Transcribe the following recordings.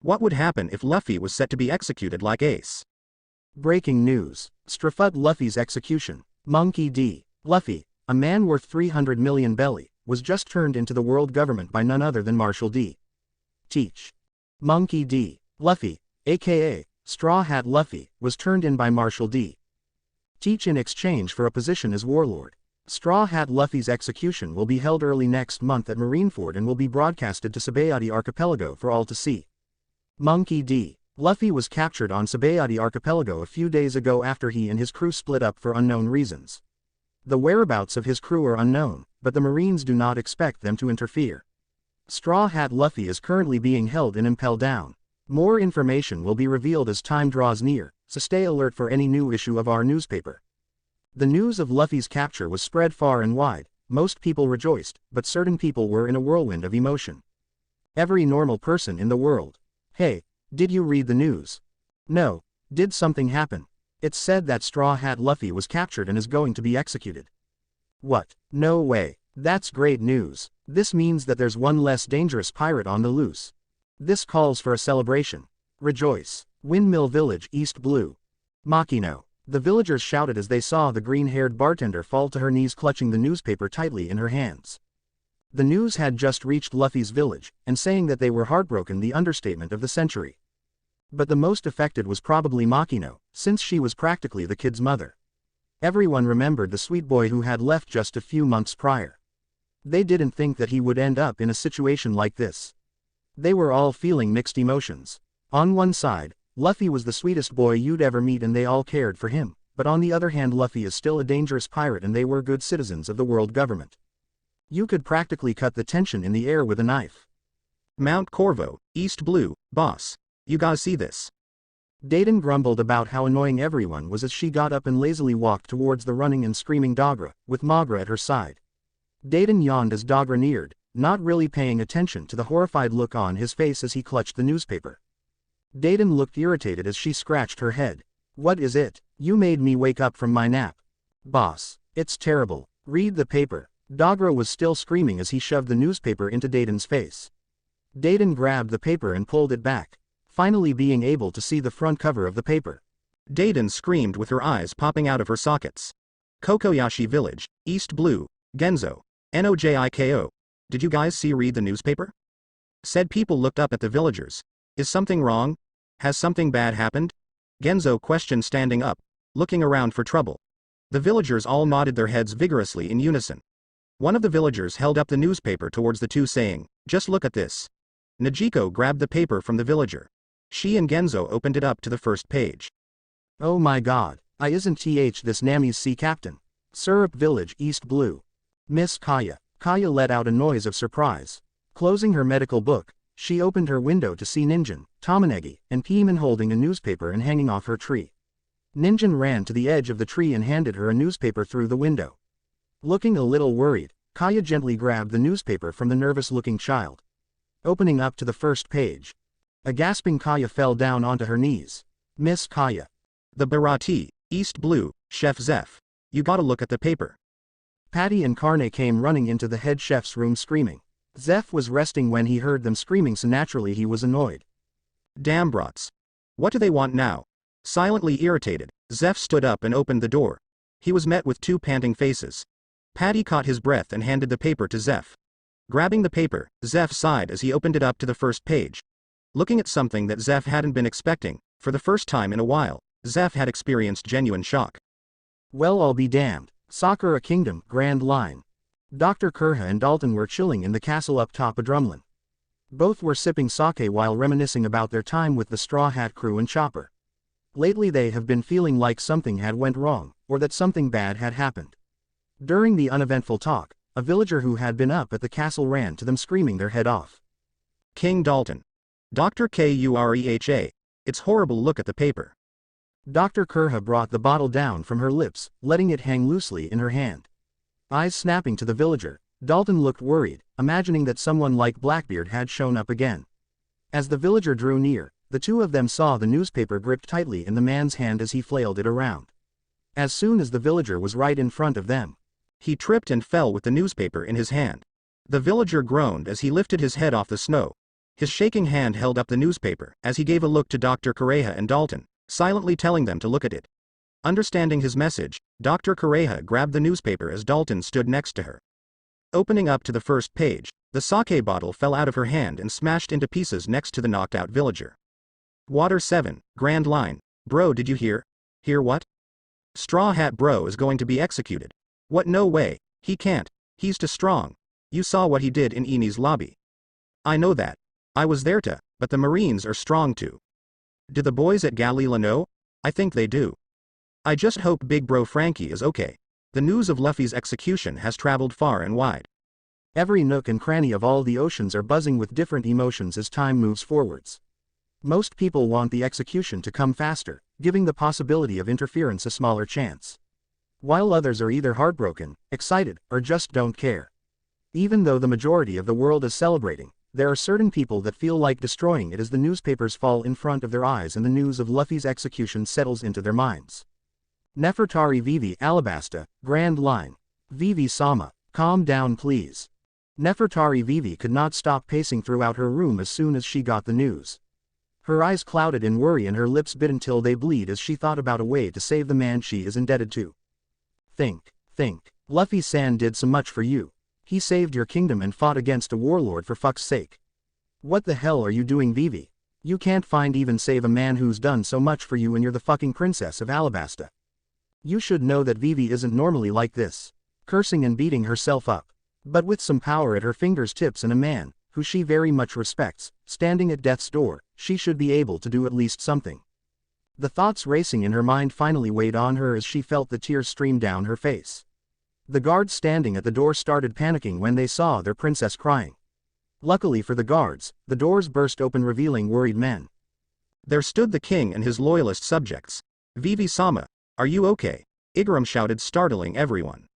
What would happen if Luffy was set to be executed like Ace? Breaking news. Strafut Luffy's execution. Monkey D. Luffy, a man worth 300 million belly, was just turned into the world government by none other than Marshal D. Teach. Monkey D. Luffy, aka Straw Hat Luffy, was turned in by Marshal D. Teach in exchange for a position as warlord. Straw Hat Luffy's execution will be held early next month at Marineford and will be broadcasted to Sabayati Archipelago for all to see. Monkey D. Luffy was captured on Sabayati Archipelago a few days ago after he and his crew split up for unknown reasons. The whereabouts of his crew are unknown, but the Marines do not expect them to interfere. Straw Hat Luffy is currently being held in Impel Down. More information will be revealed as time draws near, so stay alert for any new issue of our newspaper. The news of Luffy's capture was spread far and wide. Most people rejoiced, but certain people were in a whirlwind of emotion. Every normal person in the world. Hey, did you read the news? No. Did something happen? It's said that Straw Hat Luffy was captured and is going to be executed. What? No way. That's great news. This means that there's one less dangerous pirate on the loose. This calls for a celebration. Rejoice. Windmill Village, East Blue. Makino. The villagers shouted as they saw the green-haired bartender fall to her knees clutching the newspaper tightly in her hands. The news had just reached Luffy's village, and saying that they were heartbroken the understatement of the century. But the most affected was probably Makino, since she was practically the kid's mother. Everyone remembered the sweet boy who had left just a few months prior. They didn't think that he would end up in a situation like this. They were all feeling mixed emotions. On one side, Luffy was the sweetest boy you'd ever meet and they all cared for him, but on the other hand Luffy is still a dangerous pirate and they were good citizens of the world government. You could practically cut the tension in the air with a knife. Mount Corvo, East Blue, boss. You gotta see this. Dayton grumbled about how annoying everyone was as she got up and lazily walked towards the running and screaming Dogra, with Mogra at her side. Dayton yawned as Dogra neared, not really paying attention to the horrified look on his face as he clutched the newspaper. Dayton looked irritated as she scratched her head. What is it? You made me wake up from my nap. Boss, it's terrible. Read the paper. Dogra was still screaming as he shoved the newspaper into Dayton's face. Dayton grabbed the paper and pulled it back, finally being able to see the front cover of the paper. Dayton screamed with her eyes popping out of her sockets. Kokoyashi Village, East Blue, Genzo, Nojiko. Did you guys read the newspaper? Said people looked up at the villagers. Is something wrong? Has something bad happened? Genzo questioned standing up, looking around for trouble. The villagers all nodded their heads vigorously in unison. One of the villagers held up the newspaper towards the two saying, "Just look at this." Nojiko grabbed the paper from the villager. She and Genzo opened it up to the first page. Oh my god, isn't this Nami's sea captain? Syrup Village, East Blue. Miss Kaya. Kaya let out a noise of surprise. Closing her medical book, she opened her window to see Ninjin, Tomonegi, and Piemon holding a newspaper and hanging off her tree. Ninjin ran to the edge of the tree and handed her a newspaper through the window. Looking a little worried, Kaya gently grabbed the newspaper from the nervous-looking child. Opening up to the first page. A gasping Kaya fell down onto her knees. Miss Kaya. The Barati, East Blue, Chef Zeph. You gotta look at the paper. Patty and Carne came running into the head chef's room screaming. Zeph was resting when he heard them screaming, so naturally he was annoyed. Damn brats. What do they want now? Silently irritated, Zeph stood up and opened the door. He was met with two panting faces. Patty caught his breath and handed the paper to Zeph. Grabbing the paper, Zeph sighed as he opened it up to the first page. Looking at something that Zeph hadn't been expecting, for the first time in a while, Zeph had experienced genuine shock. Well, I'll be damned. Sakura Kingdom, Grand Line. Dr. Kurha and Dalton were chilling in the castle up top of Drumlin. Both were sipping sake while reminiscing about their time with the Straw Hat crew and Chopper. Lately they have been feeling like something had went wrong, or that something bad had happened. During the uneventful talk, a villager who had been up at the castle ran to them screaming their head off. King Dalton. Dr. Kureha. It's horrible, look at the paper. Dr. Kurha brought the bottle down from her lips, letting it hang loosely in her hand. Eyes snapping to the villager, Dalton looked worried, imagining that someone like Blackbeard had shown up again. As the villager drew near, the two of them saw the newspaper gripped tightly in the man's hand as he flailed it around. As soon as the villager was right in front of them, he tripped and fell with the newspaper in his hand. The villager groaned as he lifted his head off the snow. His shaking hand held up the newspaper, as he gave a look to Dr. Correja and Dalton, silently telling them to look at it. Understanding his message, Dr. Correja grabbed the newspaper as Dalton stood next to her. Opening up to the first page, the sake bottle fell out of her hand and smashed into pieces next to the knocked-out villager. Water 7, Grand Line. Bro, did you hear? Hear what? Straw Hat Bro is going to be executed. What? No way, he can't, he's too strong. You saw what he did in Eni's lobby. I know that. I was there too, but the Marines are strong too. Do the boys at Galila know? I think they do. I just hope Big Bro Frankie is okay. The news of Luffy's execution has traveled far and wide. Every nook and cranny of all the oceans are buzzing with different emotions as time moves forwards. Most people want the execution to come faster, giving the possibility of interference a smaller chance. While others are either heartbroken, excited, or just don't care. Even though the majority of the world is celebrating, there are certain people that feel like destroying it as the newspapers fall in front of their eyes and the news of Luffy's execution settles into their minds. Nefertari Vivi Alabasta, Grand Line. Vivi-sama, calm down please. Nefertari Vivi could not stop pacing throughout her room as soon as she got the news. Her eyes clouded in worry and her lips bit until they bleed as she thought about a way to save the man she is indebted to. Think. Luffy-san did so much for you. He saved your kingdom and fought against a warlord for fuck's sake. What the hell are you doing, Vivi? You can't find even save a man who's done so much for you and you're the fucking princess of Alabasta. You should know that Vivi isn't normally like this. Cursing and beating herself up. But with some power at her fingertips and a man, who she very much respects, standing at death's door, she should be able to do at least something. The thoughts racing in her mind finally weighed on her as she felt the tears stream down her face. The guards standing at the door started panicking when they saw their princess crying. Luckily for the guards, the doors burst open revealing worried men. There stood the king and his loyalist subjects. Vivi-sama, are you okay? Igaram shouted, startling everyone.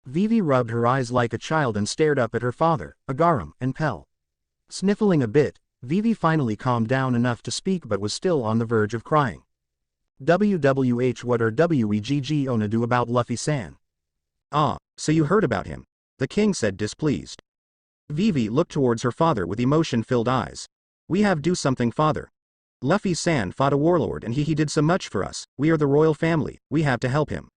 Vivi rubbed her eyes like a child and stared up at her father, Igaram, and Pell. Sniffling a bit, Vivi finally calmed down enough to speak but was still on the verge of crying. WWH, what are WEGG Ona do about Luffy-san? Ah, so you heard about him, the king said, displeased. Vivi looked towards her father with emotion-filled eyes. We have do something, father. Luffy-san fought a warlord and he did so much for us. We are the royal family, we have to help him.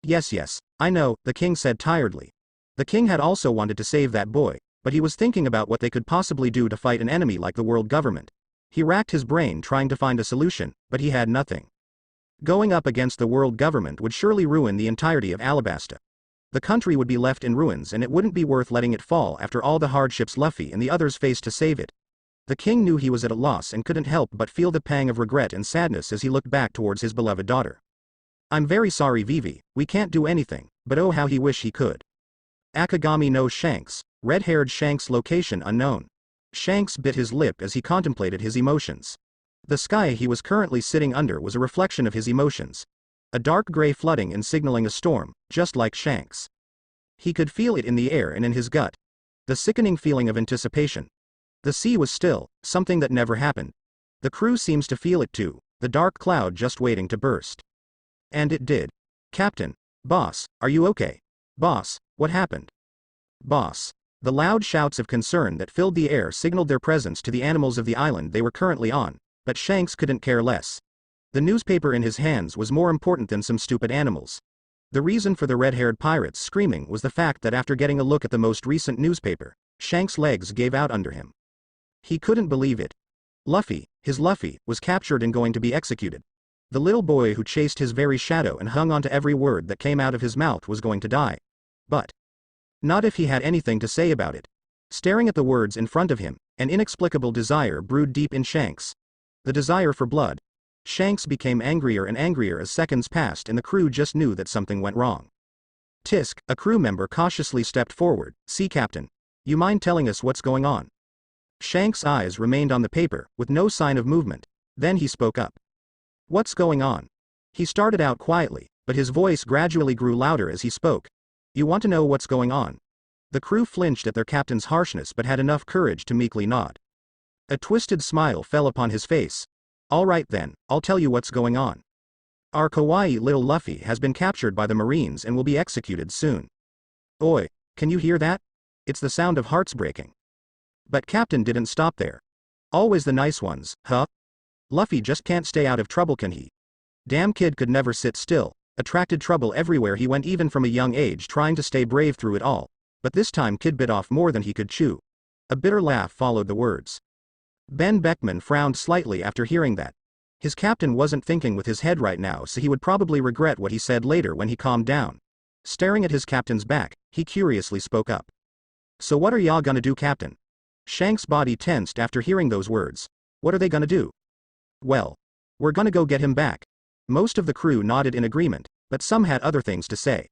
Yes, I know, the king said tiredly. The king had also wanted to save that boy, but he was thinking about what they could possibly do to fight an enemy like the world government. He racked his brain trying to find a solution, but he had nothing. Going up against the world government would surely ruin the entirety of Alabasta. The country would be left in ruins and it wouldn't be worth letting it fall after all the hardships Luffy and the others faced to save it. The king knew he was at a loss and couldn't help but feel the pang of regret and sadness as he looked back towards his beloved daughter. I'm very sorry, Vivi, we can't do anything, but oh how he wish he could. Akagami no Shanks, red-haired Shanks, location unknown. Shanks bit his lip as he contemplated his emotions. The sky he was currently sitting under was a reflection of his emotions. A dark gray flooding and signaling a storm, just like Shanks. He could feel it in the air and in his gut. The sickening feeling of anticipation. The sea was still, something that never happened. The crew seems to feel it too, the dark cloud just waiting to burst. And it did. Captain, boss, are you okay? Boss, what happened? Boss. The loud shouts of concern that filled the air signaled their presence to the animals of the island they were currently on, but Shanks couldn't care less. The newspaper in his hands was more important than some stupid animals. The reason for the red-haired pirates screaming was the fact that after getting a look at the most recent newspaper, Shanks' legs gave out under him. He couldn't believe it. Luffy, his Luffy, was captured and going to be executed. The little boy who chased his very shadow and hung on to every word that came out of his mouth was going to die. But not if he had anything to say about it. Staring at the words in front of him, an inexplicable desire brewed deep in Shanks. The desire for blood. Shanks became angrier and angrier as seconds passed and the crew just knew that something went wrong. Tisk, a crew member, cautiously stepped forward. Sea Captain, you mind telling us what's going on? Shanks' eyes remained on the paper, with no sign of movement. Then he spoke up. What's going on? He started out quietly, but his voice gradually grew louder as he spoke. You want to know what's going on? The crew flinched at their captain's harshness but had enough courage to meekly nod. A twisted smile fell upon his face. All right then, I'll tell you what's going on. Our kawaii little Luffy has been captured by the Marines and will be executed soon. Oi, can you hear that? It's the sound of hearts breaking. But Captain didn't stop there. Always the nice ones, huh? Luffy just can't stay out of trouble, can he? Damn kid could never sit still, attracted trouble everywhere he went even from a young age trying to stay brave through it all. But this time kid bit off more than he could chew. A bitter laugh followed the words. Ben Beckman frowned slightly after hearing that. His captain wasn't thinking with his head right now, so he would probably regret what he said later when he calmed down. Staring at his captain's back, he curiously spoke up. So what are y'all gonna do, Captain? Shanks' body tensed after hearing those words. What are they gonna do? Well, we're gonna go get him back. Most of the crew nodded in agreement, but some had other things to say.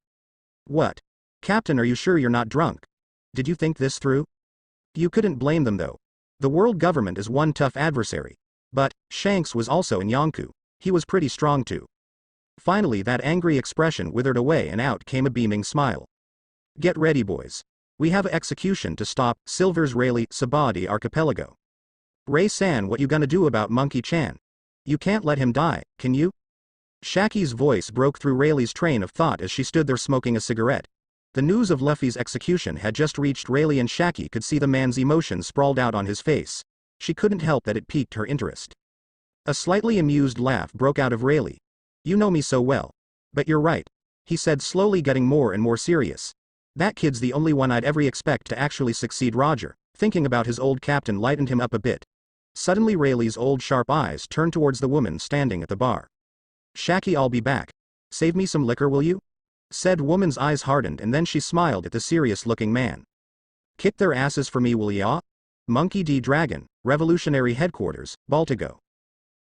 What? Captain, are you sure you're not drunk? Did you think this through? You couldn't blame them though. The world government is one tough adversary. But, Shanks was also in Yonkou. He was pretty strong too. Finally that angry expression withered away and out came a beaming smile. Get ready, boys. We have an execution to stop Silver's Rayleigh Sabadi archipelago. Ray-san, what you gonna do about Monkey-chan? You can't let him die, can you? Shaki's voice broke through Rayleigh's train of thought as she stood there smoking a cigarette. The news of Luffy's execution had just reached Rayleigh and Shaki could see the man's emotion sprawled out on his face. She couldn't help that it piqued her interest. A slightly amused laugh broke out of Rayleigh. You know me so well. But you're right, he said, slowly getting more and more serious. That kid's the only one I'd ever expect to actually succeed. Roger, thinking about his old captain, lightened him up a bit. Suddenly Rayleigh's old sharp eyes turned towards the woman standing at the bar. Shaki, I'll be back. Save me some liquor, will you? Said woman's eyes hardened and then she smiled at the serious-looking man. Kick their asses for me, will ya? Monkey D. Dragon, Revolutionary Headquarters, Baltigo.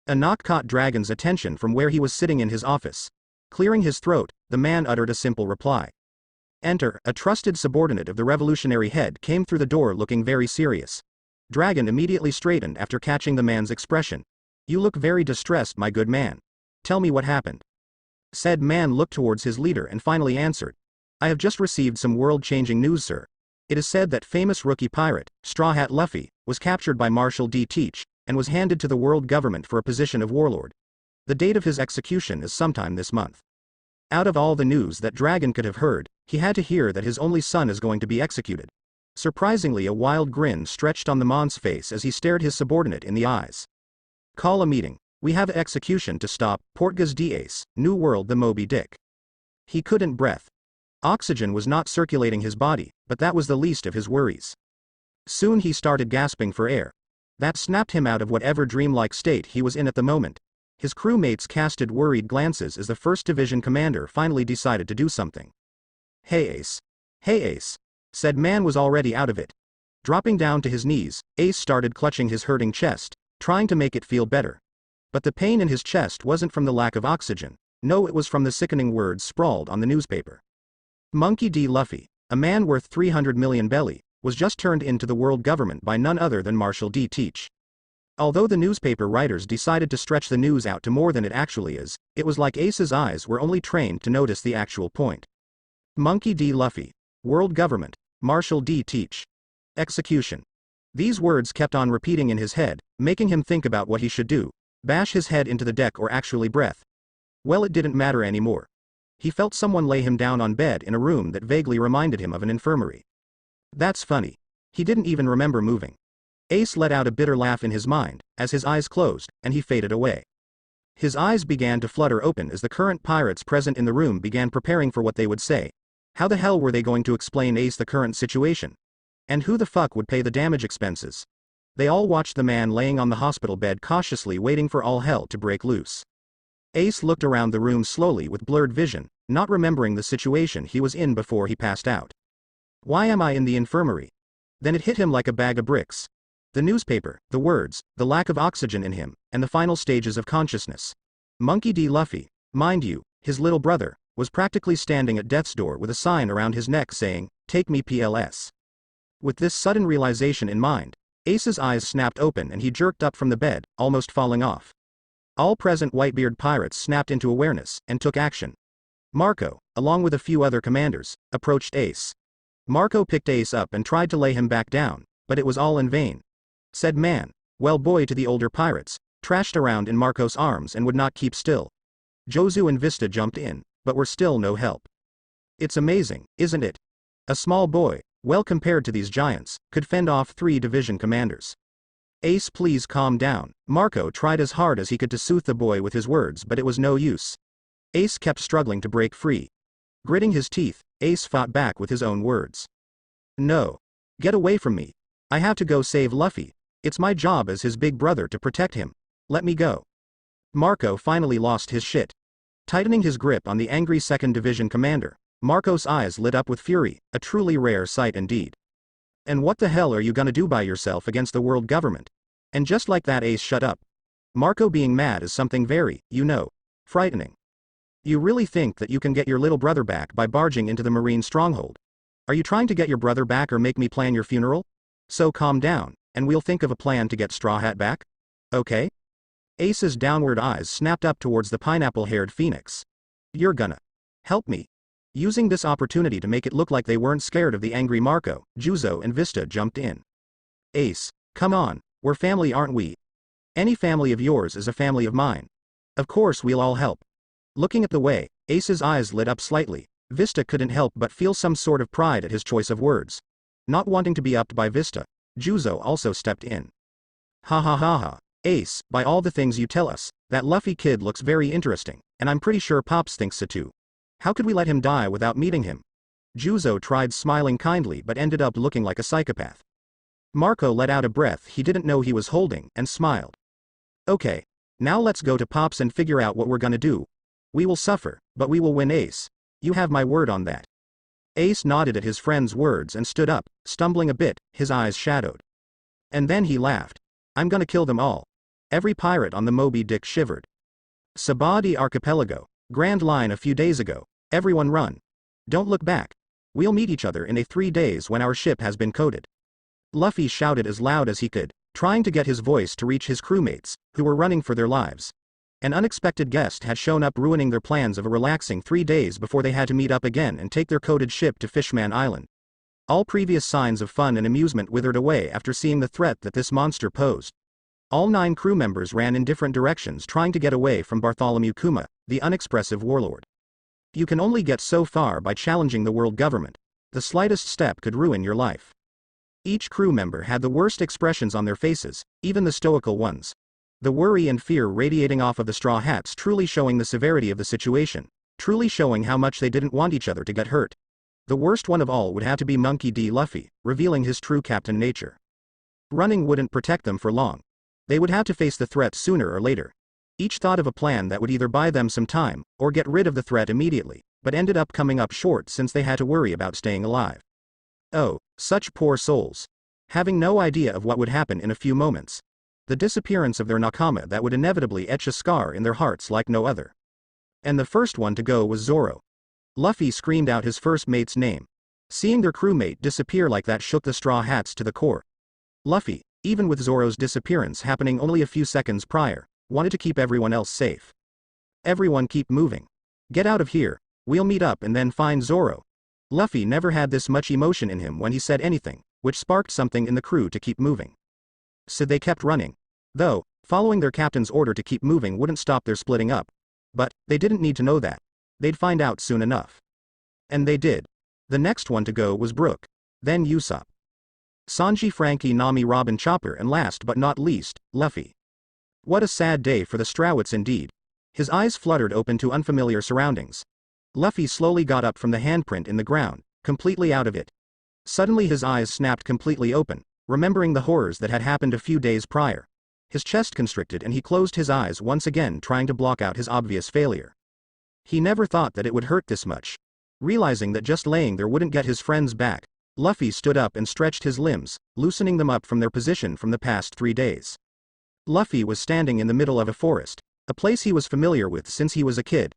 A knock caught Dragon's attention from where he was sitting in his office. Clearing his throat, the man uttered a simple reply. Enter. A trusted subordinate of the revolutionary head came through the door looking very serious. Dragon immediately straightened after catching the man's expression. You look very distressed, my good man. Tell me what happened. Said man looked towards his leader and finally answered. I have just received some world-changing news, sir. It is said that famous rookie pirate, Straw Hat Luffy, was captured by Marshal D. Teach, and was handed to the world government for a position of warlord. The date of his execution is sometime this month. Out of all the news that Dragon could have heard, he had to hear that his only son is going to be executed. Surprisingly, a wild grin stretched on the man's face as he stared his subordinate in the eyes. Call a meeting. We have an execution to stop Portgas d'Ace, New World the Moby Dick. He couldn't breathe. Oxygen was not circulating his body, but that was the least of his worries. Soon he started gasping for air. That snapped him out of whatever dreamlike state he was in at the moment. His crewmates casted worried glances as the 1st Division commander finally decided to do something. Hey Ace. Hey Ace. Said man was already out of it. Dropping down to his knees, Ace started clutching his hurting chest, trying to make it feel better. But the pain in his chest wasn't from the lack of oxygen. No, it was from the sickening words sprawled on the newspaper. Monkey D. Luffy, a man worth 300 million belly, was just turned into the world government by none other than Marshal D. Teach. Although the newspaper writers decided to stretch the news out to more than it actually is, it was like Ace's eyes were only trained to notice the actual point. Monkey D. Luffy, world government, Marshal D. Teach. Execution. These words kept on repeating in his head, making him think about what he should do. Bash his head into the deck or actually breath. Well, it didn't matter anymore. He felt someone lay him down on bed in a room that vaguely reminded him of an infirmary. That's funny. He didn't even remember moving. Ace let out a bitter laugh in his mind, as his eyes closed, and he faded away. His eyes began to flutter open as the current pirates present in the room began preparing for what they would say. How the hell were they going to explain Ace the current situation? And who the fuck would pay the damage expenses? They all watched the man laying on the hospital bed cautiously waiting for all hell to break loose. Ace looked around the room slowly with blurred vision, not remembering the situation he was in before he passed out. Why am I in the infirmary? Then it hit him like a bag of bricks. The newspaper, the words, the lack of oxygen in him, and the final stages of consciousness. Monkey D. Luffy, mind you, his little brother, was practically standing at death's door with a sign around his neck saying, "Take me PLS." With this sudden realization in mind, Ace's eyes snapped open and he jerked up from the bed, almost falling off. All present Whitebeard pirates snapped into awareness and took action. Marco, along with a few other commanders, approached Ace. Marco picked Ace up and tried to lay him back down, but it was all in vain. Said man, well boy to the older pirates, trashed around in Marco's arms and would not keep still. Jozu and Vista jumped in, but were still no help. It's amazing, isn't it? A small boy, well compared to these giants, could fend off 3 division commanders. Ace, please calm down. Marco tried as hard as he could to soothe the boy with his words, but it was no use. Ace kept struggling to break free. Gritting his teeth, Ace fought back with his own words. No. Get away from me. I have to go save Luffy. It's my job as his big brother to protect him. Let me go. Marco finally lost his shit. Tightening his grip on the angry 2nd Division commander, Marco's eyes lit up with fury, a truly rare sight indeed. And what the hell are you gonna do by yourself against the world government? And just like that, Ace shut up. Marco being mad is something very, frightening. You really think that you can get your little brother back by barging into the Marine stronghold? Are you trying to get your brother back or make me plan your funeral? So calm down, and we'll think of a plan to get Straw Hat back? Okay? Ace's downward eyes snapped up towards the pineapple-haired phoenix. You're gonna help me? Using this opportunity to make it look like they weren't scared of the angry Marco, Juzo and Vista jumped in. Ace, come on, we're family, aren't we? Any family of yours is a family of mine. Of course we'll all help. Looking at the way, Ace's eyes lit up slightly, Vista couldn't help but feel some sort of pride at his choice of words. Not wanting to be upped by Vista, Juzo also stepped in. Ha ha ha ha. Ace, by all the things you tell us, that Luffy kid looks very interesting, and I'm pretty sure Pops thinks so too. How could we let him die without meeting him? Juzo tried smiling kindly but ended up looking like a psychopath. Marco let out a breath he didn't know he was holding and smiled. Okay. Now let's go to Pops and figure out what we're gonna do. We will suffer, but we will win, Ace. You have my word on that. Ace nodded at his friend's words and stood up, stumbling a bit, his eyes shadowed. And then he laughed. I'm gonna kill them all. Every pirate on the Moby Dick shivered. Sabadi Archipelago. Grand Line a few days ago. Everyone run. Don't look back. We'll meet each other in 3 days when our ship has been coated. Luffy shouted as loud as he could, trying to get his voice to reach his crewmates, who were running for their lives. An unexpected guest had shown up, ruining their plans of a relaxing 3 days before they had to meet up again and take their coated ship to Fishman Island. All previous signs of fun and amusement withered away after seeing the threat that this monster posed. All 9 crew members ran in different directions trying to get away from Bartholomew Kuma, the unexpressive warlord. You can only get so far by challenging the world government. The slightest step could ruin your life. Each crew member had the worst expressions on their faces, even the stoical ones. The worry and fear radiating off of the Straw Hats, truly showing the severity of the situation, truly showing how much they didn't want each other to get hurt. The worst one of all would have to be Monkey D. Luffy, revealing his true captain nature. Running wouldn't protect them for long. They would have to face the threat sooner or later. Each thought of a plan that would either buy them some time, or get rid of the threat immediately, but ended up coming up short since they had to worry about staying alive. Oh, such poor souls. Having no idea of what would happen in a few moments. The disappearance of their nakama that would inevitably etch a scar in their hearts like no other. And the first one to go was Zoro. Luffy screamed out his first mate's name. Seeing their crewmate disappear like that shook the Straw Hats to the core. Luffy, even with Zoro's disappearance happening only a few seconds prior, wanted to keep everyone else safe. Everyone keep moving. Get out of here, we'll meet up and then find Zoro. Luffy never had this much emotion in him when he said anything, which sparked something in the crew to keep moving. So they kept running. Though, following their captain's order to keep moving wouldn't stop their splitting up. But, they didn't need to know that. They'd find out soon enough. And they did. The next one to go was Brook. Then Usopp. Sanji, Frankie, Nami, Robin, Chopper, and last but not least, Luffy. What a sad day for the Strawits indeed. His eyes fluttered open to unfamiliar surroundings. Luffy slowly got up from the handprint in the ground, completely out of it. Suddenly his eyes snapped completely open, remembering the horrors that had happened a few days prior. His chest constricted and he closed his eyes once again, trying to block out his obvious failure. He never thought that it would hurt this much. Realizing that just laying there wouldn't get his friends back, Luffy stood up and stretched his limbs, loosening them up from their position from the past 3 days. Luffy was standing in the middle of a forest, a place he was familiar with since he was a kid.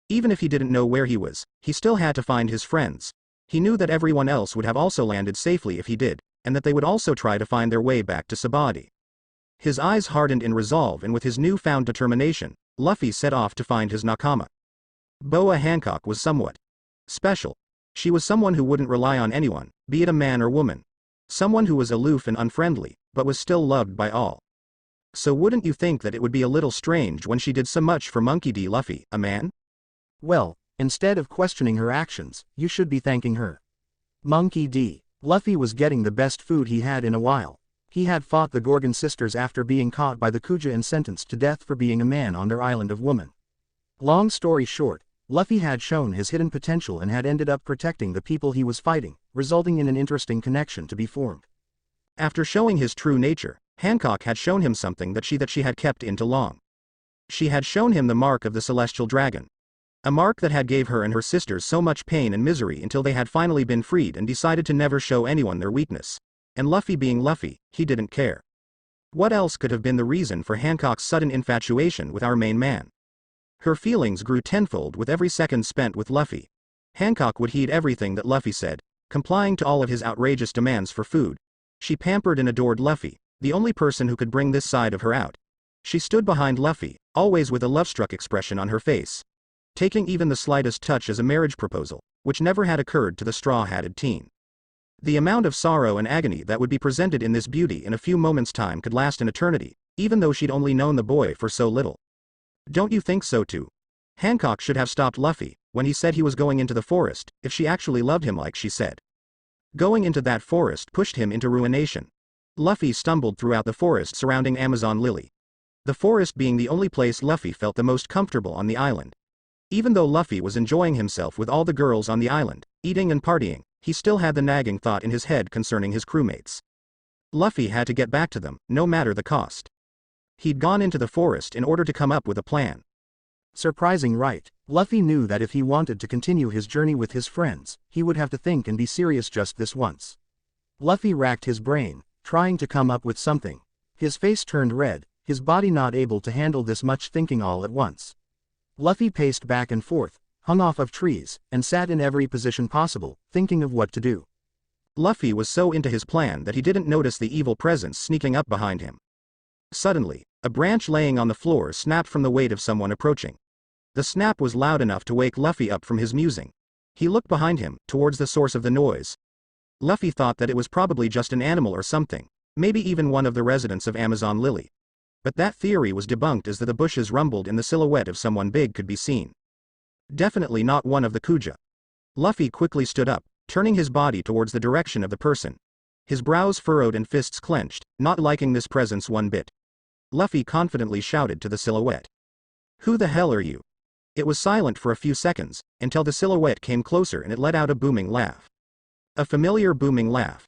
Even if he didn't know where he was, he still had to find his friends. He knew that everyone else would have also landed safely if he did, and that they would also try to find their way back to Sabadi. His eyes hardened in resolve, and with his newfound determination, Luffy set off to find his nakama. Boa Hancock was somewhat special. She was someone who wouldn't rely on anyone, be it a man or woman. Someone who was aloof and unfriendly, but was still loved by all. So wouldn't you think that it would be a little strange when she did so much for Monkey D. Luffy, a man? Well, instead of questioning her actions, you should be thanking her. Monkey D. Luffy was getting the best food he had in a while. He had fought the Gorgon sisters after being caught by the Kuja and sentenced to death for being a man on their island of woman. Long story short, Luffy had shown his hidden potential and had ended up protecting the people he was fighting, resulting in an interesting connection to be formed. After showing his true nature, Hancock had shown him something that she had kept in too long. She had shown him the mark of the celestial dragon. A mark that had gave her and her sisters so much pain and misery until they had finally been freed and decided to never show anyone their weakness. And Luffy being Luffy, he didn't care. What else could have been the reason for Hancock's sudden infatuation with our main man? Her feelings grew tenfold with every second spent with Luffy. Hancock would heed everything that Luffy said, complying to all of his outrageous demands for food. She pampered and adored Luffy, the only person who could bring this side of her out. She stood behind Luffy, always with a love-struck expression on her face, taking even the slightest touch as a marriage proposal, which never had occurred to the straw-hatted teen. The amount of sorrow and agony that would be presented in this beauty in a few moments' time could last an eternity, even though she'd only known the boy for so little. Don't you think so too? Hancock should have stopped Luffy when he said he was going into the forest, if she actually loved him like she said. Going into that forest pushed him into ruination. Luffy stumbled throughout the forest surrounding Amazon Lily. The forest being the only place Luffy felt the most comfortable on the island. Even though Luffy was enjoying himself with all the girls on the island, eating and partying, he still had the nagging thought in his head concerning his crewmates. Luffy had to get back to them, no matter the cost. He'd gone into the forest in order to come up with a plan. Surprising, right? Luffy knew that if he wanted to continue his journey with his friends, he would have to think and be serious just this once. Luffy racked his brain, trying to come up with something. His face turned red, his body not able to handle this much thinking all at once. Luffy paced back and forth, hung off of trees, and sat in every position possible, thinking of what to do. Luffy was so into his plan that he didn't notice the evil presence sneaking up behind him. Suddenly, a branch laying on the floor snapped from the weight of someone approaching. The snap was loud enough to wake Luffy up from his musing. He looked behind him, towards the source of the noise. Luffy thought that it was probably just an animal or something, maybe even one of the residents of Amazon Lily. But that theory was debunked as the bushes rumbled and the silhouette of someone big could be seen. Definitely not one of the Kuja. Luffy quickly stood up, turning his body towards the direction of the person. His brows furrowed and fists clenched, not liking this presence one bit. Luffy confidently shouted to the silhouette. "Who the hell are you?" It was silent for a few seconds, until the silhouette came closer and it let out a booming laugh. A familiar booming laugh.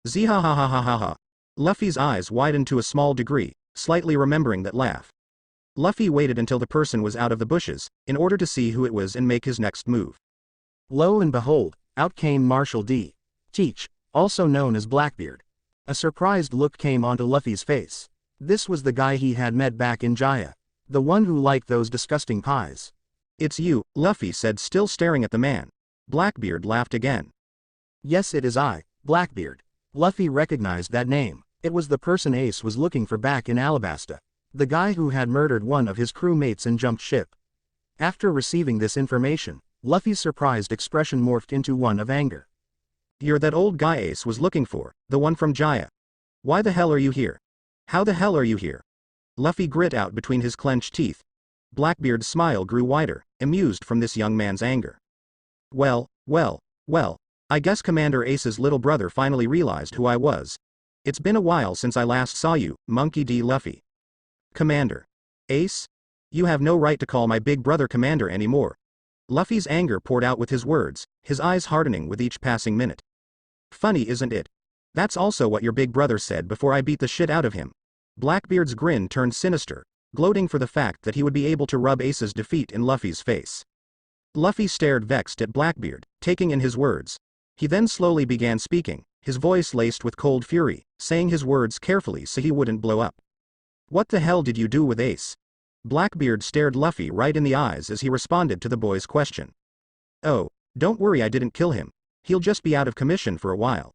Zee-ha-ha-ha-ha-ha-ha. Luffy's eyes widened to a small degree, slightly remembering that laugh. Luffy waited until the person was out of the bushes, in order to see who it was and make his next move. Lo and behold, out came Marshall D. Teach, also known as Blackbeard. A surprised look came onto Luffy's face. This was the guy he had met back in Jaya. The one who liked those disgusting pies. "It's you," Luffy said, still staring at the man. Blackbeard laughed again. "Yes, it is I, Blackbeard." Luffy recognized that name. It was the person Ace was looking for back in Alabasta. The guy who had murdered one of his crewmates and jumped ship. After receiving this information, Luffy's surprised expression morphed into one of anger. "You're that old guy Ace was looking for, the one from Jaya. Why the hell are you here? How the hell are you here?" Luffy grit out between his clenched teeth. Blackbeard's smile grew wider, amused from this young man's anger. Well, I guess Commander Ace's little brother finally realized who I was. It's been a while since I last saw you, Monkey D. Luffy." "Commander. Ace? You have no right to call my big brother Commander anymore." Luffy's anger poured out with his words, his eyes hardening with each passing minute. "Funny, isn't it? That's also what your big brother said before I beat the shit out of him." Blackbeard's grin turned sinister, gloating for the fact that he would be able to rub Ace's defeat in Luffy's face. Luffy stared vexed at Blackbeard, taking in his words. He then slowly began speaking, his voice laced with cold fury, saying his words carefully so he wouldn't blow up. "What the hell did you do with Ace?" Blackbeard stared Luffy right in the eyes as he responded to the boy's question. "Oh, don't worry, I didn't kill him. He'll just be out of commission for a while."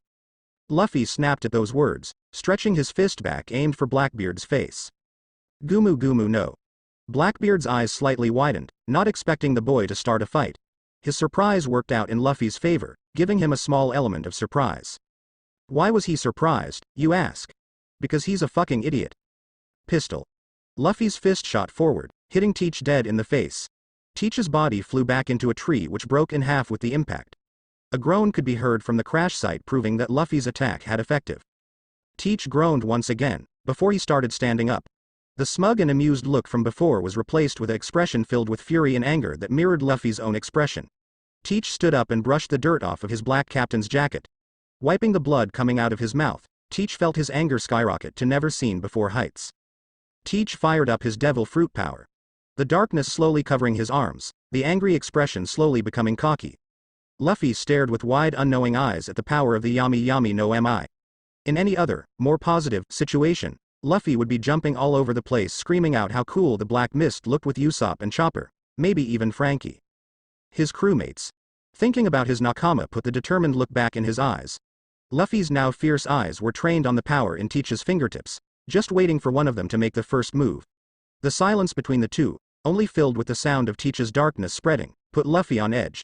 Luffy snapped at those words, stretching his fist back aimed for Blackbeard's face. "Gumu Gumu no." Blackbeard's eyes slightly widened, not expecting the boy to start a fight. His surprise worked out in Luffy's favor, giving him a small element of surprise. Why was he surprised, you ask? Because he's a fucking idiot. Pistol. Luffy's fist shot forward, hitting Teach dead in the face. Teach's body flew back into a tree which broke in half with the impact. A groan could be heard from the crash site, proving that Luffy's attack had effective. Teach groaned once again, before he started standing up. The smug and amused look from before was replaced with an expression filled with fury and anger that mirrored Luffy's own expression. Teach stood up and brushed the dirt off of his black captain's jacket. Wiping the blood coming out of his mouth, Teach felt his anger skyrocket to never-seen-before heights. Teach fired up his devil fruit power. The darkness slowly covering his arms, the angry expression slowly becoming cocky. Luffy stared with wide unknowing eyes at the power of the Yami Yami no Mi. In any other, more positive, situation, Luffy would be jumping all over the place screaming out how cool the black mist looked with Usopp and Chopper, maybe even Frankie. His crewmates. Thinking about his nakama put the determined look back in his eyes. Luffy's now fierce eyes were trained on the power in Teach's fingertips, just waiting for one of them to make the first move. The silence between the two, only filled with the sound of Teach's darkness spreading, put Luffy on edge.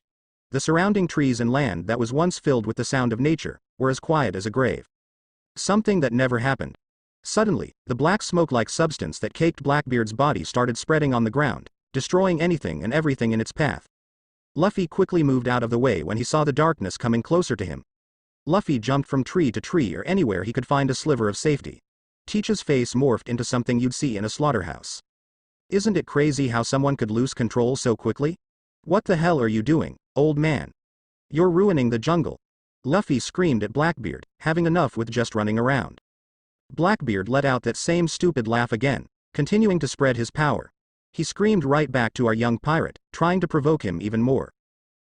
The surrounding trees and land that was once filled with the sound of nature, were as quiet as a grave. Something that never happened. Suddenly, the black smoke-like substance that caked Blackbeard's body started spreading on the ground, destroying anything and everything in its path. Luffy quickly moved out of the way when he saw the darkness coming closer to him. Luffy jumped from tree to tree or anywhere he could find a sliver of safety. Teach's face morphed into something you'd see in a slaughterhouse. Isn't it crazy how someone could lose control so quickly? What the hell are you doing, old man? You're ruining the jungle. Luffy screamed at Blackbeard, having enough with just running around. Blackbeard let out that same stupid laugh again, continuing to spread his power. He screamed right back to our young pirate, trying to provoke him even more.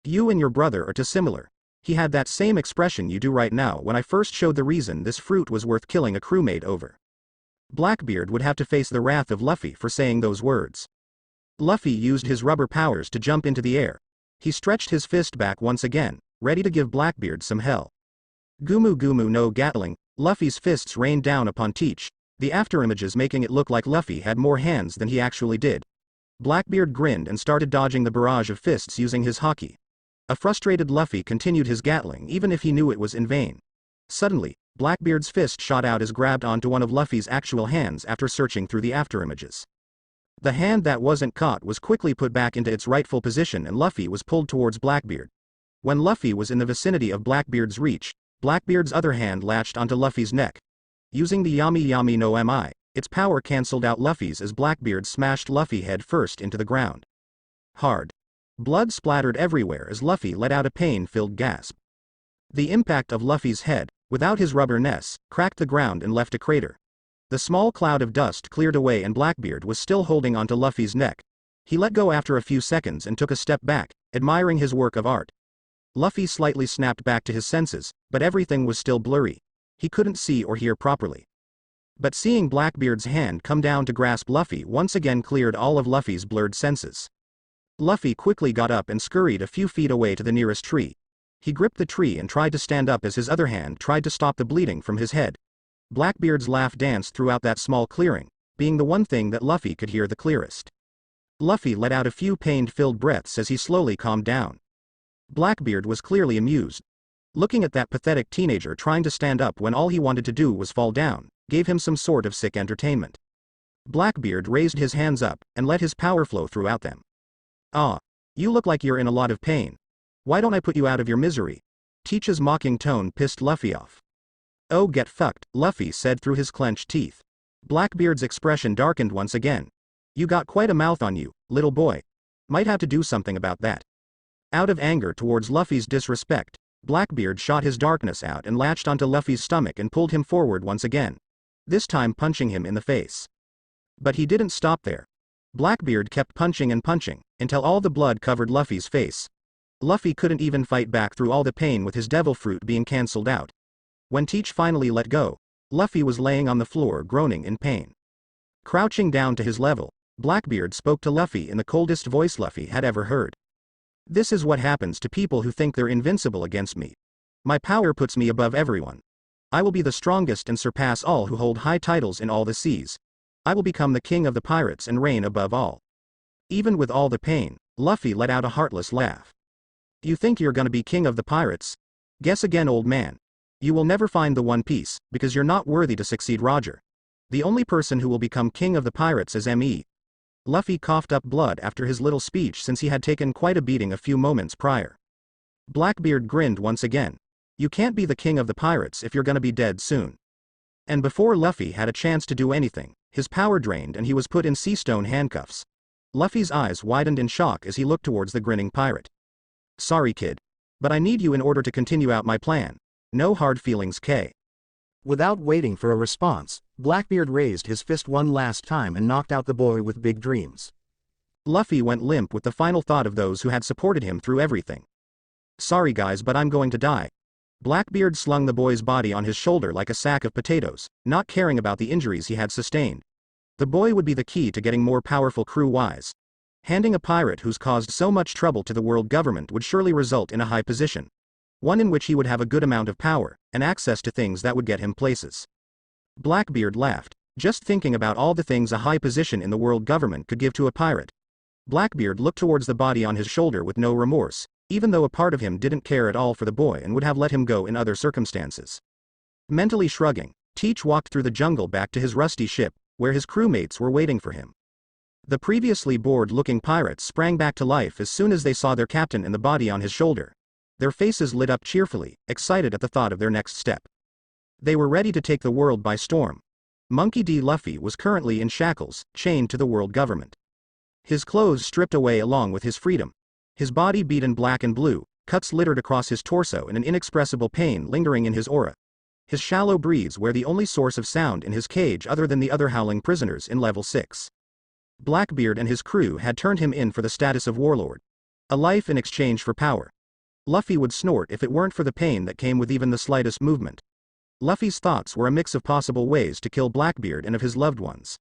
You and your brother are too similar. He had that same expression you do right now when I first showed the reason this fruit was worth killing a crewmate over. Blackbeard would have to face the wrath of Luffy for saying those words. Luffy used his rubber powers to jump into the air. He stretched his fist back once again, ready to give Blackbeard some hell. Gumu Gumu no Gatling, Luffy's fists rained down upon Teach, the afterimages making it look like Luffy had more hands than he actually did. Blackbeard grinned and started dodging the barrage of fists using his haki. A frustrated Luffy continued his Gatling even if he knew it was in vain. Suddenly, Blackbeard's fist shot out as grabbed onto one of Luffy's actual hands after searching through the afterimages. The hand that wasn't caught was quickly put back into its rightful position and Luffy was pulled towards Blackbeard. When Luffy was in the vicinity of Blackbeard's reach, Blackbeard's other hand latched onto Luffy's neck. Using the Yami Yami no Mi, its power cancelled out Luffy's as Blackbeard smashed Luffy head first into the ground. Hard. Blood splattered everywhere as Luffy let out a pain-filled gasp. The impact of Luffy's head, without his rubber nest, cracked the ground and left a crater. The small cloud of dust cleared away and Blackbeard was still holding onto Luffy's neck. He let go after a few seconds and took a step back, admiring his work of art. Luffy slightly snapped back to his senses, but everything was still blurry. He couldn't see or hear properly. But seeing Blackbeard's hand come down to grasp Luffy once again cleared all of Luffy's blurred senses. Luffy quickly got up and scurried a few feet away to the nearest tree. He gripped the tree and tried to stand up as his other hand tried to stop the bleeding from his head. Blackbeard's laugh danced throughout that small clearing, being the one thing that Luffy could hear the clearest. Luffy let out a few pain-filled breaths as he slowly calmed down. Blackbeard was clearly amused. Looking at that pathetic teenager trying to stand up when all he wanted to do was fall down, gave him some sort of sick entertainment. Blackbeard raised his hands up and let his power flow throughout them. Ah, you look like you're in a lot of pain. Why don't I put you out of your misery? Teach's mocking tone pissed Luffy off. Oh, get fucked, Luffy said through his clenched teeth. Blackbeard's expression darkened once again. You got quite a mouth on you, little boy. Might have to do something about that. Out of anger towards Luffy's disrespect, Blackbeard shot his darkness out and latched onto Luffy's stomach and pulled him forward once again. This time punching him in the face. But he didn't stop there. Blackbeard kept punching and punching, until all the blood covered Luffy's face. Luffy couldn't even fight back through all the pain with his devil fruit being cancelled out. When Teach finally let go, Luffy was laying on the floor groaning in pain. Crouching down to his level, Blackbeard spoke to Luffy in the coldest voice Luffy had ever heard. This is what happens to people who think they're invincible against me. My power puts me above everyone. I will be the strongest and surpass all who hold high titles in all the seas. I will become the king of the pirates and reign above all. Even with all the pain, Luffy let out a heartless laugh. You think you're gonna be king of the pirates? Guess again, old man. You will never find the One Piece, because you're not worthy to succeed Roger. The only person who will become king of the pirates is me. Luffy coughed up blood after his little speech since he had taken quite a beating a few moments prior. Blackbeard grinned once again. You can't be the king of the pirates if you're gonna be dead soon. And before Luffy had a chance to do anything, his power drained and he was put in sea stone handcuffs. Luffy's eyes widened in shock as he looked towards the grinning pirate. Sorry kid. But I need you in order to continue out my plan. No hard feelings, K. Without waiting for a response, Blackbeard raised his fist one last time and knocked out the boy with big dreams. Luffy went limp with the final thought of those who had supported him through everything. Sorry guys, but I'm going to die. Blackbeard slung the boy's body on his shoulder like a sack of potatoes, not caring about the injuries he had sustained. The boy would be the key to getting more powerful crew-wise. Handing a pirate who's caused so much trouble to the world government would surely result in a high position. One in which he would have a good amount of power, and access to things that would get him places. Blackbeard laughed, just thinking about all the things a high position in the world government could give to a pirate. Blackbeard looked towards the body on his shoulder with no remorse, even though a part of him didn't care at all for the boy and would have let him go in other circumstances. Mentally shrugging, Teach walked through the jungle back to his rusty ship, where his crewmates were waiting for him. The previously bored-looking pirates sprang back to life as soon as they saw their captain and the body on his shoulder. Their faces lit up cheerfully, excited at the thought of their next step. They were ready to take the world by storm. Monkey D. Luffy was currently in shackles, chained to the world government. His clothes stripped away along with his freedom. His body beaten black and blue, cuts littered across his torso and an inexpressible pain lingering in his aura. His shallow breathes were the only source of sound in his cage other than the other howling prisoners in level 6. Blackbeard and his crew had turned him in for the status of warlord. A life in exchange for power. Luffy would snort if it weren't for the pain that came with even the slightest movement. Luffy's thoughts were a mix of possible ways to kill Blackbeard and of his loved ones.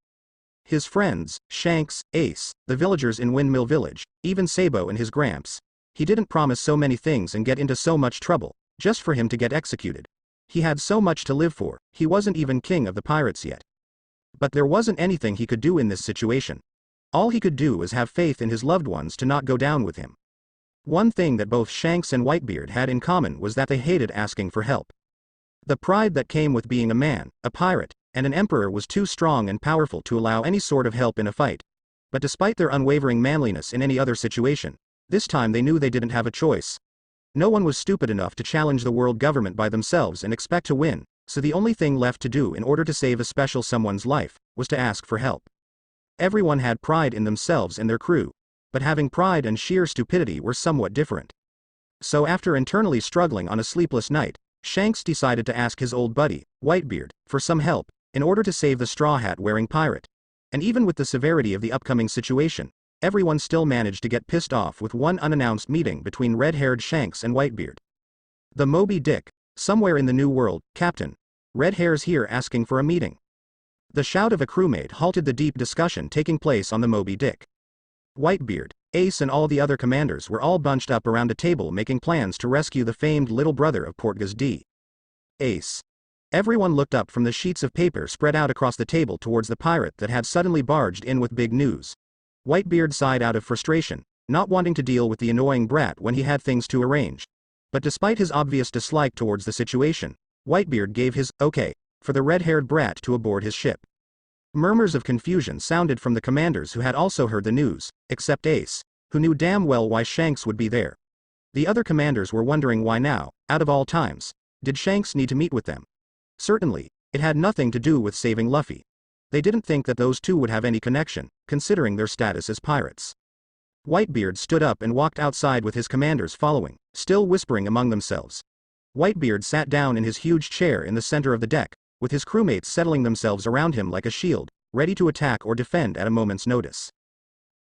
His friends, Shanks, Ace, the villagers in Windmill Village, even Sabo and his Gramps. He didn't promise so many things and get into so much trouble, just for him to get executed. He had so much to live for, he wasn't even king of the pirates yet. But there wasn't anything he could do in this situation. All he could do was have faith in his loved ones to not go down with him. One thing that both Shanks and Whitebeard had in common was that they hated asking for help. The pride that came with being a man, a pirate, and an emperor was too strong and powerful to allow any sort of help in a fight. But despite their unwavering manliness in any other situation, this time they knew they didn't have a choice. No one was stupid enough to challenge the world government by themselves and expect to win, so the only thing left to do in order to save a special someone's life, was to ask for help. Everyone had pride in themselves and their crew, but having pride and sheer stupidity were somewhat different. So after internally struggling on a sleepless night, Shanks decided to ask his old buddy, Whitebeard, for some help, in order to save the straw hat wearing pirate. And even with the severity of the upcoming situation, everyone still managed to get pissed off with one unannounced meeting between red-haired Shanks and Whitebeard. The Moby Dick, somewhere in the New World, Captain. Red Hair's here asking for a meeting. The shout of a crewmate halted the deep discussion taking place on the Moby Dick. Whitebeard, Ace and all the other commanders were all bunched up around a table making plans to rescue the famed little brother of Portgas D. Ace. Everyone looked up from the sheets of paper spread out across the table towards the pirate that had suddenly barged in with big news. Whitebeard sighed out of frustration, not wanting to deal with the annoying brat when he had things to arrange. But despite his obvious dislike towards the situation, Whitebeard gave his okay for the red-haired brat to aboard his ship. Murmurs of confusion sounded from the commanders who had also heard the news, except Ace, who knew damn well why Shanks would be there. The other commanders were wondering why now, out of all times, did Shanks need to meet with them? Certainly, it had nothing to do with saving Luffy. They didn't think that those two would have any connection, considering their status as pirates. Whitebeard stood up and walked outside with his commanders following, still whispering among themselves. Whitebeard sat down in his huge chair in the center of the deck, with his crewmates settling themselves around him like a shield, ready to attack or defend at a moment's notice.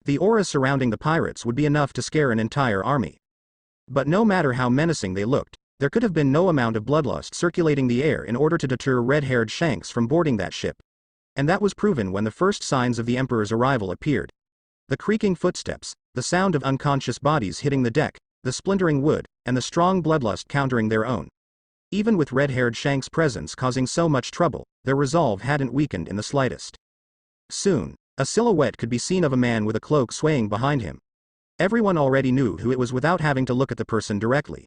The aura surrounding the pirates would be enough to scare an entire army. But no matter how menacing they looked, there could have been no amount of bloodlust circulating the air in order to deter red-haired Shanks from boarding that ship. And that was proven when the first signs of the Emperor's arrival appeared. The creaking footsteps, the sound of unconscious bodies hitting the deck, the splintering wood, and the strong bloodlust countering their own. Even with red-haired Shanks' presence causing so much trouble, their resolve hadn't weakened in the slightest. Soon, a silhouette could be seen of a man with a cloak swaying behind him. Everyone already knew who it was without having to look at the person directly.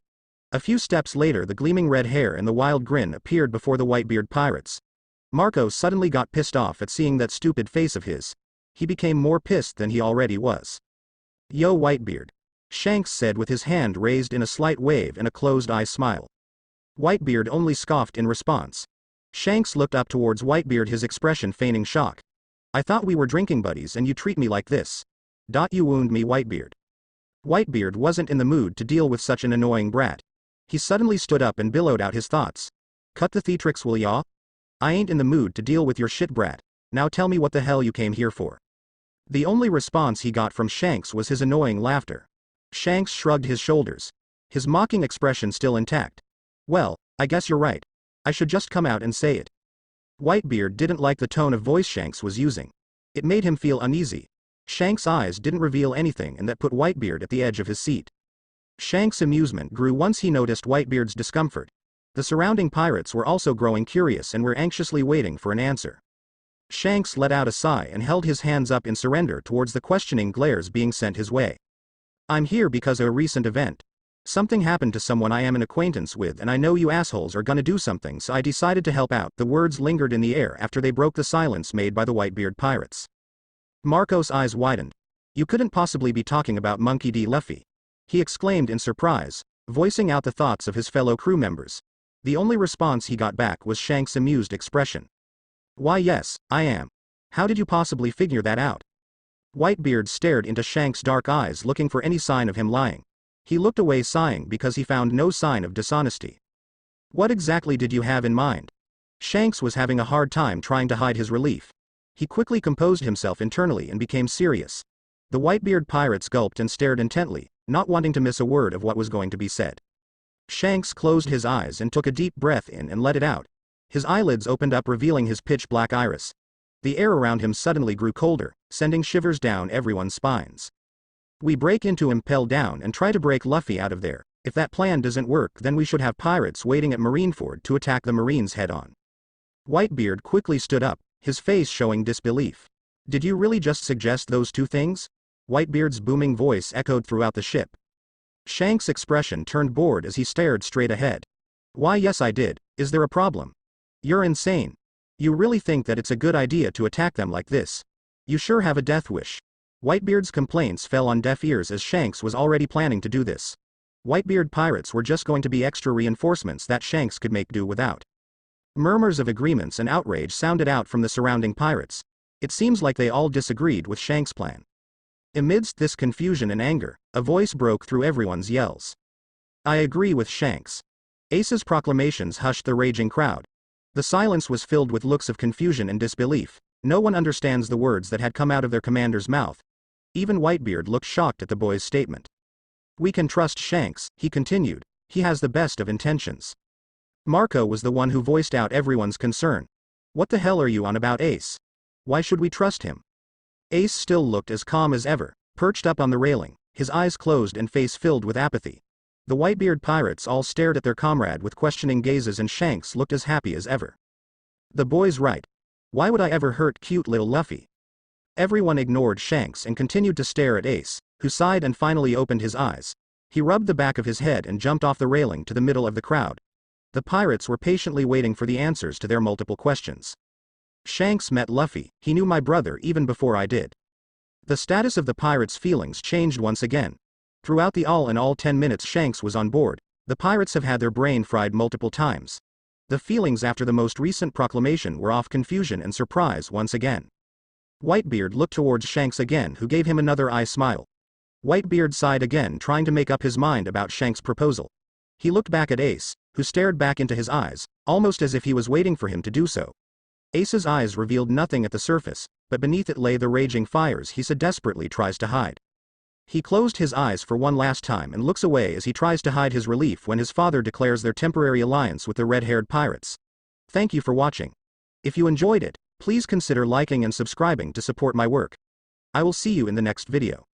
A few steps later the gleaming red hair and the wild grin appeared before the Whitebeard pirates. Marco suddenly got pissed off at seeing that stupid face of his. He became more pissed than he already was. "Yo Whitebeard," Shanks said with his hand raised in a slight wave and a closed-eye smile. Whitebeard only scoffed in response. Shanks looked up towards Whitebeard, his expression feigning shock. I thought we were drinking buddies and you treat me like this. You wound me, Whitebeard. Whitebeard wasn't in the mood to deal with such an annoying brat. He suddenly stood up and billowed out his thoughts. Cut the theatrics, will ya? I ain't in the mood to deal with your shit, brat. Now tell me what the hell you came here for. The only response he got from Shanks was his annoying laughter. Shanks shrugged his shoulders, his mocking expression still intact. Well, I guess you're right. I should just come out and say it. Whitebeard didn't like the tone of voice Shanks was using. It made him feel uneasy. Shanks' eyes didn't reveal anything, and that put Whitebeard at the edge of his seat. Shanks' amusement grew once he noticed Whitebeard's discomfort. The surrounding pirates were also growing curious and were anxiously waiting for an answer. Shanks let out a sigh and held his hands up in surrender towards the questioning glares being sent his way. I'm here because of a recent event. Something happened to someone I am an acquaintance with, and I know you assholes are gonna do something, so I decided to help out. The words lingered in the air after they broke the silence made by the Whitebeard pirates. Marco's eyes widened. You couldn't possibly be talking about Monkey D. Luffy, he exclaimed in surprise, voicing out the thoughts of his fellow crew members. The only response he got back was Shanks' amused expression. Why yes, I am. How did you possibly figure that out? Whitebeard stared into Shanks' dark eyes looking for any sign of him lying. He looked away sighing because he found no sign of dishonesty. What exactly did you have in mind? Shanks was having a hard time trying to hide his relief. He quickly composed himself internally and became serious. The Whitebeard pirates gulped and stared intently, not wanting to miss a word of what was going to be said. Shanks closed his eyes and took a deep breath in and let it out. His eyelids opened up, revealing his pitch-black iris. The air around him suddenly grew colder, sending shivers down everyone's spines. We break into Impel Down and try to break Luffy out of there. If that plan doesn't work, then we should have pirates waiting at Marineford to attack the Marines head-on. Whitebeard quickly stood up, his face showing disbelief. Did you really just suggest those two things? Whitebeard's booming voice echoed throughout the ship. Shanks' expression turned bored as he stared straight ahead. Why yes I did. Is there a problem? You're insane. You really think that it's a good idea to attack them like this? You sure have a death wish. Whitebeard's complaints fell on deaf ears as Shanks was already planning to do this. Whitebeard pirates were just going to be extra reinforcements that Shanks could make do without. Murmurs of agreements and outrage sounded out from the surrounding pirates. It seems like they all disagreed with Shanks' plan. Amidst this confusion and anger, a voice broke through everyone's yells. I agree with Shanks. Ace's proclamations hushed the raging crowd. The silence was filled with looks of confusion and disbelief. No one understands the words that had come out of their commander's mouth. Even Whitebeard looked shocked at the boy's statement. We can trust Shanks, he continued. He has the best of intentions. Marco was the one who voiced out everyone's concern. What the hell are you on about, Ace? Why should we trust him? Ace still looked as calm as ever, perched up on the railing, his eyes closed and face filled with apathy. The Whitebeard pirates all stared at their comrade with questioning gazes, and Shanks looked as happy as ever. The boy's right. Why would I ever hurt cute little Luffy? Everyone ignored Shanks and continued to stare at Ace, who sighed and finally opened his eyes. He rubbed the back of his head and jumped off the railing to the middle of the crowd. The pirates were patiently waiting for the answers to their multiple questions. Shanks met Luffy. He knew my brother even before I did. The status of the pirates' feelings changed once again. Throughout the all in all 10 minutes Shanks was on board, the pirates have had their brain fried multiple times. The feelings after the most recent proclamation were of confusion and surprise once again. Whitebeard looked towards Shanks again, who gave him another eye smile. Whitebeard sighed again, trying to make up his mind about Shanks' proposal. He looked back at Ace, who stared back into his eyes, almost as if he was waiting for him to do so. Ace's eyes revealed nothing at the surface, but beneath it lay the raging fires he so desperately tries to hide. He closed his eyes for one last time and looks away as he tries to hide his relief when his father declares their temporary alliance with the red-haired pirates. Thank you for watching. If you enjoyed it, please consider liking and subscribing to support my work. I will see you in the next video.